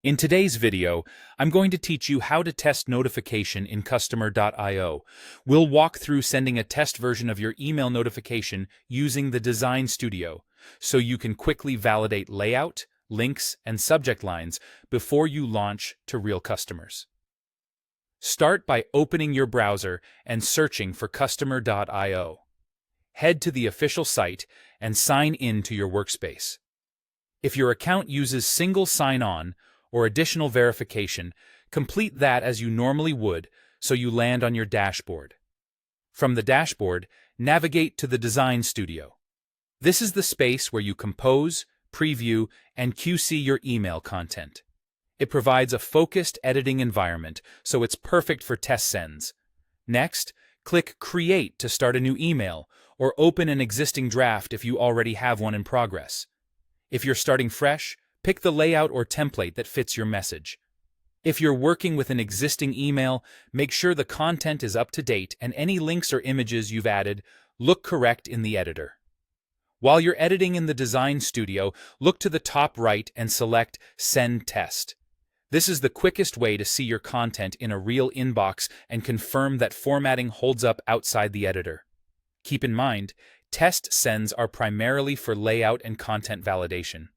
In today's video, I'm going to teach you how to test notification in Customer.io. We'll walk through sending a test version of your email notification using the Design Studio, so you can quickly validate layout, links, and subject lines before you launch to real customers. Start by opening your browser and searching for Customer.io. Head to the official site and sign in to your workspace. If your account uses single sign-on or additional verification, complete that as you normally would so you land on your dashboard. From the dashboard, navigate to the Design Studio. This is the space where you compose, preview, and QC your email content. It provides a focused editing environment, so it's perfect for test sends. Next, click Create to start a new email, or open an existing draft if you already have one in progress. If you're starting fresh, pick the layout or template that fits your message. If you're working with an existing email, make sure the content is up to date and any links or images you've added look correct in the editor. While you're editing in the Design Studio, look to the top right and select Send Test. This is the quickest way to see your content in a real inbox and confirm that formatting holds up outside the editor. Keep in mind, test sends are primarily for layout and content validation.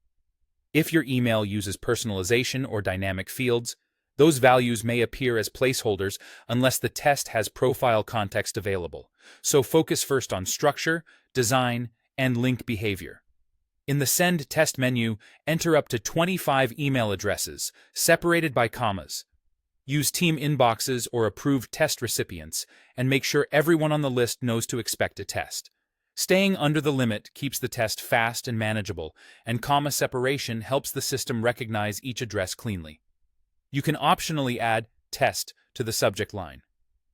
If your email uses personalization or dynamic fields, those values may appear as placeholders unless the test has profile context available. So focus first on structure, design, and link behavior. In the Send Test menu, enter up to 25 email addresses, separated by commas. Use team inboxes or approved test recipients, and make sure everyone on the list knows to expect a test. Staying under the limit keeps the test fast and manageable, and comma separation helps the system recognize each address cleanly. You can optionally add test to the subject line.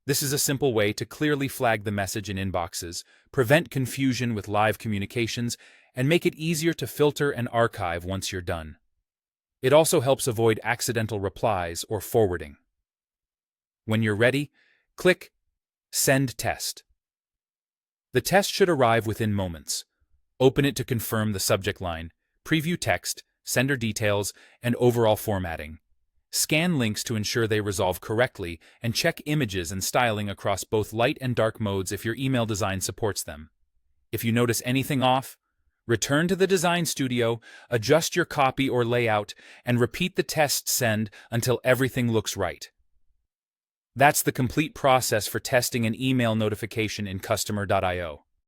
This is a simple way to clearly flag the message in inboxes, prevent confusion with live communications, and make it easier to filter and archive once you're done. It also helps avoid accidental replies or forwarding. When you're ready, click Send Test. The test should arrive within moments. Open it to confirm the subject line, preview text, sender details, and overall formatting. Scan links to ensure they resolve correctly, and check images and styling across both light and dark modes if your email design supports them. If you notice anything off, return to the Design Studio, adjust your copy or layout, and repeat the test send until everything looks right. That's the complete process for testing an email notification in Customer.io.